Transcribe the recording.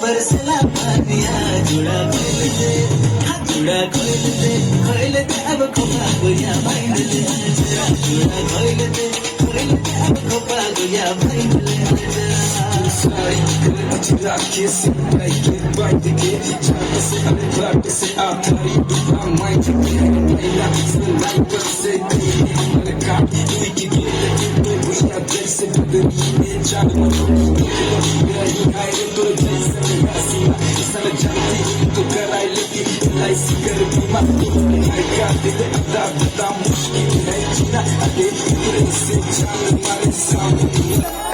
बरसला पानिया जुड़ा खोइलते अब खोपा गुया भाइले जुड़ा खोइलते अब खोपा गुया भाइले I kiss it, like it, bite it, try to say I'm the black to say I'll tell you my mind to be like feel like what say I'm the cop, we can get the we are Jason to the need try to yeah you hide it to Jason it's not a job to karai leti like sikar bima I got it da mushkil hai jina ade pure se chal mare saamne